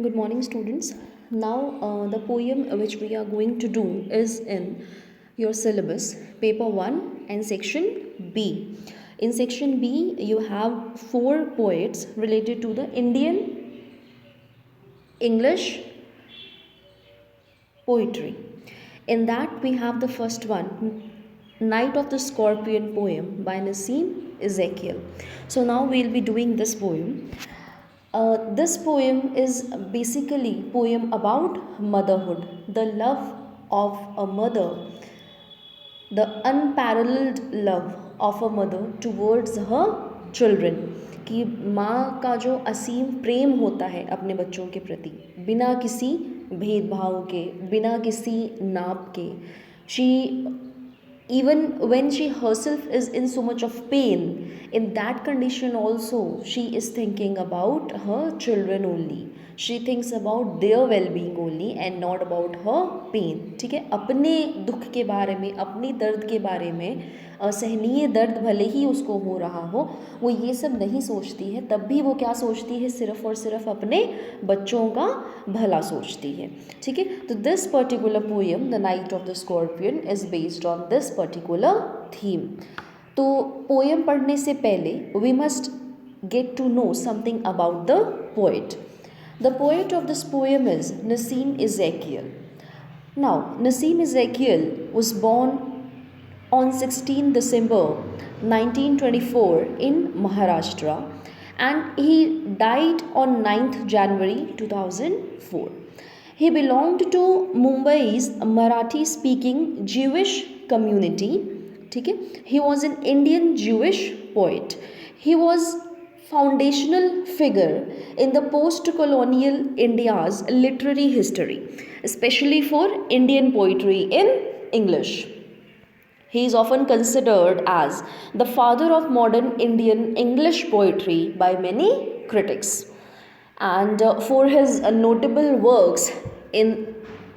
Good morning, students. Now, the poem which we are going to do is in your syllabus, paper 1 and section B. In section B, you have four poets related to the Indian English poetry. In that, we have the first one, Night of the Scorpion poem by Nassim Ezekiel. So, now we'll be doing this poem. This poem is basically poem about motherhood, the love of a mother, the unparalleled love of a mother towards her children. कि माँ का जो असीम प्रेम होता है अपने बच्चों के प्रति बिना किसी भेदभाव के, बिना किसी नाप के. She even when she herself is in so much of pain, in that condition also she is thinking about her children only. She thinks about their well-being only and not about her pain. ठीक है, अपने दुख के बारे में, अपनी दर्द के बारे में, असहनीय दर्द भले ही उसको हो रहा हो, वो ये सब नहीं सोचती है. तब भी वो क्या सोचती है, सिर्फ और सिर्फ अपने बच्चों का भला सोचती है. ठीक है, तो this particular poem the night of the scorpion is based on this particular theme. तो पोएम पढ़ने से पहले we must get to know something about the poet. The poet of this poem is Nassim Ezekiel. Now, Nassim Ezekiel was born on 16 December 1924 in Maharashtra and he died on 9th January 2004. He belonged to Mumbai's Marathi speaking Jewish community. ठीक है, he was an Indian Jewish poet. He was foundational figure in the post-colonial India's literary history, especially for Indian poetry in English. He is often considered as the father of modern Indian English poetry by many critics. And for his notable works in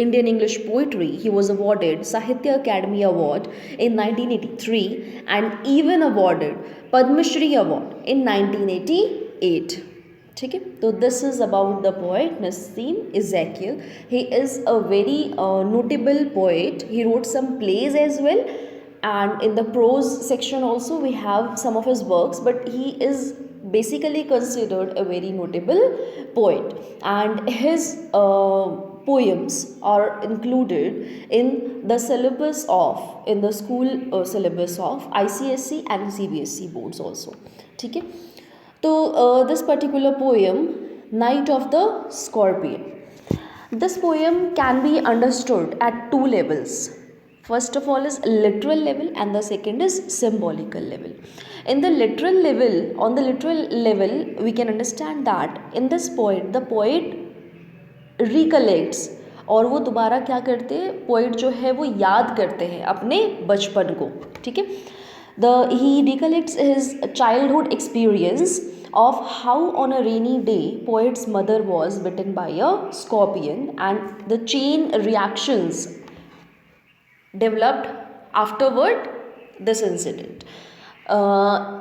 Indian English poetry, he was awarded Sahitya Academy Award in 1983 and even awarded Padma Shri Award in 1988. ठीक है, तो this is about the poet Naseem इज़ेकियल. He is a very notable poet. He wrote some plays as well, and in the prose section also we have some of his works, but he is basically considered a very notable poet, and his poems are included in the syllabus of in the school syllabus of ICSE and CBSE boards also. ठीक है, तो this particular poem, Night of the Scorpion, this poem can be understood at two levels. First of all is literal level and the second is symbolical level. In the literal level, on the literal level, we can understand that in this poet, the poet रिकलेक्ट्स, और वो दोबारा क्या करते हैं, poet जो है वो याद करते हैं अपने बचपन को. ठीक है, he recollects his childhood experience of how on a rainy day poet's mother was bitten by a scorpion and the chain reactions developed afterward this incident.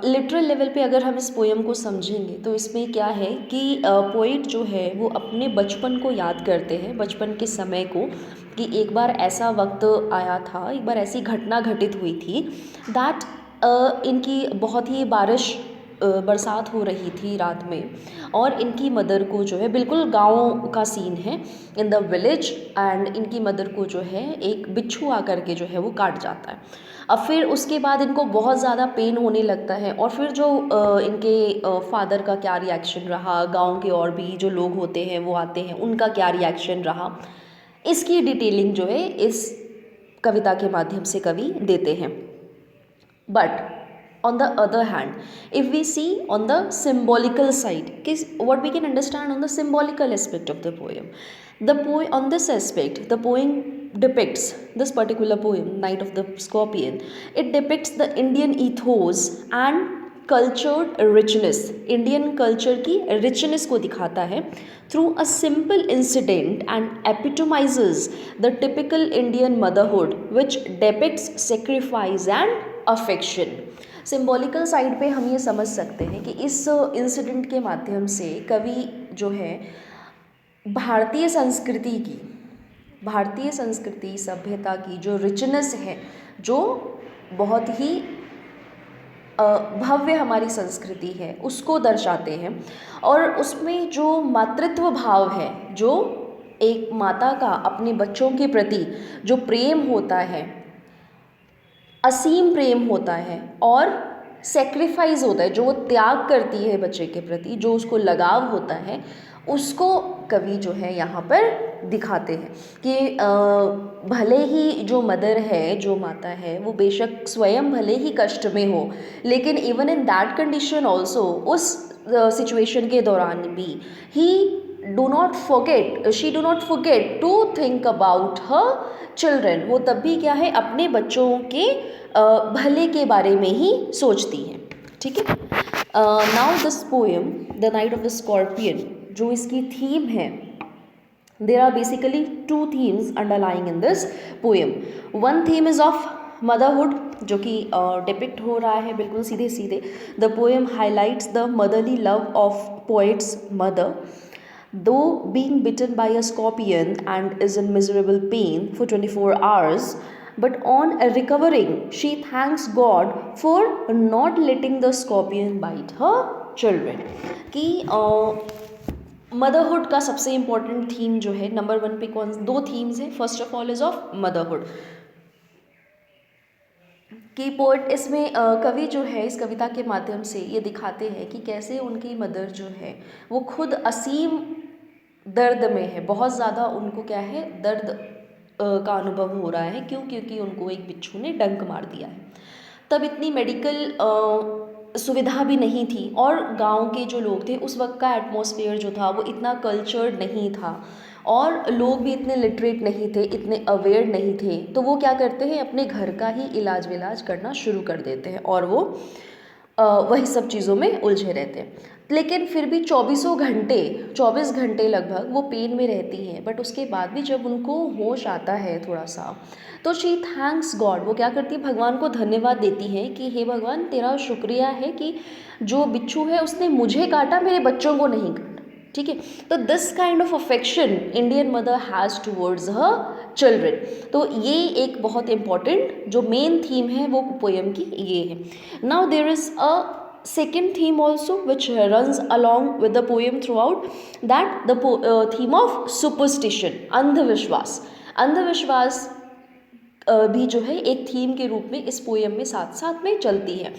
Literal level पे अगर हम इस पोएम को समझेंगे तो इसमें क्या है कि पोइट जो है वो अपने बचपन को याद करते हैं, बचपन के समय को, कि एक बार ऐसा वक्त आया था, एक बार ऐसी घटना घटित हुई थी दैट इनकी बहुत ही बरसात हो रही थी रात में, और इनकी मदर को जो है, बिल्कुल गांव का सीन है, इन द विलेज, एंड इनकी मदर को जो है एक बिच्छू आकर के जो है वो काट जाता है. अब फिर उसके बाद इनको बहुत ज़्यादा पेन होने लगता है, और फिर जो इनके फादर का क्या रिएक्शन रहा, गांव के और भी जो लोग होते हैं वो आते हैं, उनका क्या रिएक्शन रहा, इसकी डिटेलिंग जो है इस कविता के माध्यम से कवि देते हैं. But on the other hand, if we see on the symbolical side, what we can understand on the symbolical aspect of the poem, on this aspect the poem depicts, this particular poem Night of the Scorpion, it depicts the Indian ethos and cultured richness, Indian culture की richness को दिखाता है through a simple incident and epitomizes the typical Indian motherhood which depicts sacrifice and affection. Symbolical side पे हम ये समझ सकते हैं कि इस इंसिडेंट के माध्यम से कवि जो है भारतीय संस्कृति सभ्यता की जो रिचनेस है, जो बहुत ही भव्य हमारी संस्कृति है, उसको दर्शाते हैं। और उसमें जो मातृत्व भाव है, जो एक माता का अपने बच्चों के प्रति जो प्रेम होता है, असीम प्रेम होता है, और सेक्रीफाइस होता है, जो वो त्याग करती है बच्चे के प्रति, जो उसको लगाव होता है, उसको कवि जो है यहाँ पर दिखाते हैं कि भले ही जो मदर है, जो माता है, वो बेशक स्वयं भले ही कष्ट में हो, लेकिन even in that condition also, उस सिचुएशन के दौरान भी she do not forget to think about her children. वो तब भी क्या है, अपने बच्चों के भले के बारे में ही सोचती हैं। ठीक है। Now this poem the night of the scorpion, जो इसकी थीम है, there are basically two themes underlying in this poem. One theme is of motherhood, जो कि डिपिक्ट हो रहा है बिल्कुल सीधे सीधे। The poem highlights the motherly love of poets mother, though being bitten by a scorpion and is in miserable pain for 24 hours, but on recovering she thanks God for not letting the scorpion bite her children। कि motherhood का सबसे important theme जो है, number one पे दो themes हैं। First of all is of motherhood कि poet इसमें कवि जो है इस कविता के माध्यम से ये दिखाते हैं कि कैसे उनकी मदर जो है वो खुद असीम दर्द में है, बहुत ज़्यादा उनको क्या है, दर्द का अनुभव हो रहा है। क्यों? क्योंकि उनको एक बिच्छू ने डंक मार दिया है। तब इतनी मेडिकल सुविधा भी नहीं थी, और गांव के जो लोग थे, उस वक्त का एटमॉस्फेयर जो था वो इतना कल्चर्ड नहीं था, और लोग भी इतने लिटरेट नहीं थे, इतने अवेयर नहीं थे। तो वो क्या करते हैं, अपने घर का ही इलाज विलाज करना शुरू कर देते हैं, और वो वही सब चीज़ों में उलझे रहते हैं। लेकिन फिर भी 24 घंटे लगभग वो पेन में रहती हैं। बट उसके बाद भी जब उनको होश आता है थोड़ा सा, तो शी थैंक्स गॉड, वो क्या करती है, भगवान को धन्यवाद देती है कि हे भगवान, तेरा शुक्रिया है कि जो बिच्छू है उसने मुझे काटा, मेरे बच्चों को नहीं काटा। ठीक है। तो this kind of affection Indian mother has towards her children. तो ये एक बहुत इंपॉर्टेंट जो मेन थीम है वो पोएम की ये है। Now there is a second theme also which runs along with the poem throughout, that the theme of superstition, अंधविश्वास भी जो है एक थीम के रूप में इस पोएम में साथ साथ में चलती है।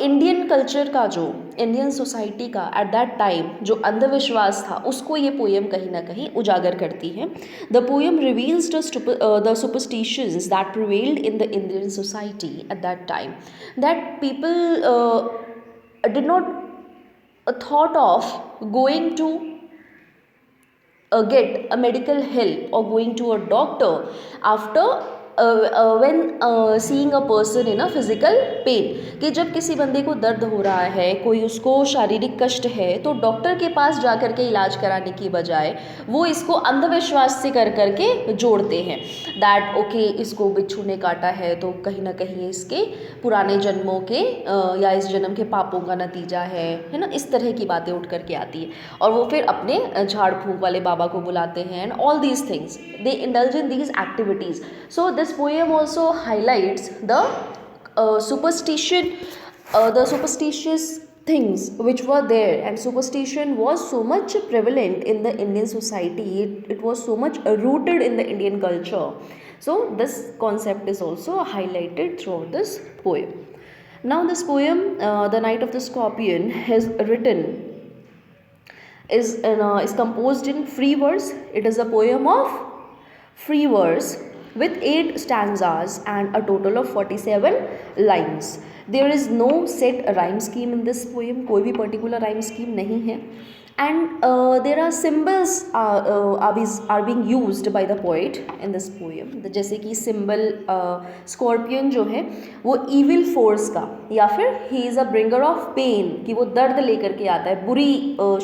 इंडियन कल्चर का, जो इंडियन सोसाइटी का एट दैट टाइम जो अंधविश्वास था, उसको ये पोएम कहीं ना कहीं उजागर करती है। The poem reveals the superstitions that prevailed in the Indian society at that time, that people did not thought of going to get a medical help or going to a doctor after when seeing a person in a physical pain। कि जब किसी बंदे को दर्द हो रहा है, कोई उसको शारीरिक कष्ट है, तो डॉक्टर के पास जा कर के इलाज कराने की बजाय वो इसको अंधविश्वास से कर करके जोड़ते हैं। दैट ओके, इसको बिच्छू ने काटा है तो कहीं ना कहीं इसके पुराने जन्मों के या इस जन्म के पापों का नतीजा है ना, इस तरह की बातें उठ करके आती है। और वो फिर अपने झाड़ फूंक वाले बाबा को बुलाते हैं, and all these things they indulge in these activities. So this poem also highlights the superstitious things which were there, and superstition was so much prevalent in the Indian society, it was so much rooted in the Indian culture. So this concept is also highlighted throughout this poem. Now this poem, The Night of the Scorpion, is composed in free verse. It is a poem of free verse with 8 stanzas and a total of 47 lines. There is no set rhyme scheme in this poem, कोई भी particular rhyme scheme नहीं है, and there are symbols are being used by the poet in this poem। जैसे कि symbol scorpion जो है वो evil force का, या फिर he is a bringer of pain, कि वो दर्द लेकर के आता है, बुरी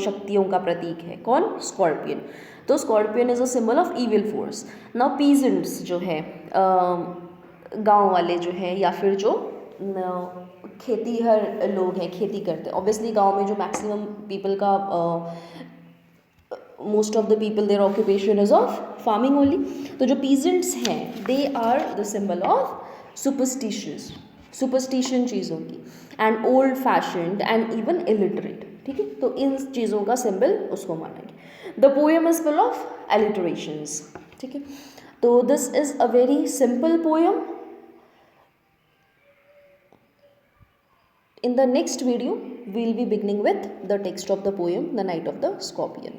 शक्तियों का प्रतीक है कौन, स्कॉर्पियन। तो scorpion is a symbol of evil force. Now peasants जो है गांव वाले जो है, या फिर जो खेतीहर लोग हैं, खेती करते हैं, ऑब्वियसली गांव में जो मैक्सिमम पीपल का most of the people their occupation is of farming only. तो जो पीजेंट्स हैं they are the symbol of superstition चीज़ों की, and old fashioned and even illiterate. ठीक है, तो इन चीज़ों का सिंबल उसको मानेंगे. The poem is full of alliterations. ठीक है, तो this is a very simple poem. In the next video, we will be beginning with the text of the poem, The Night of the Scorpion.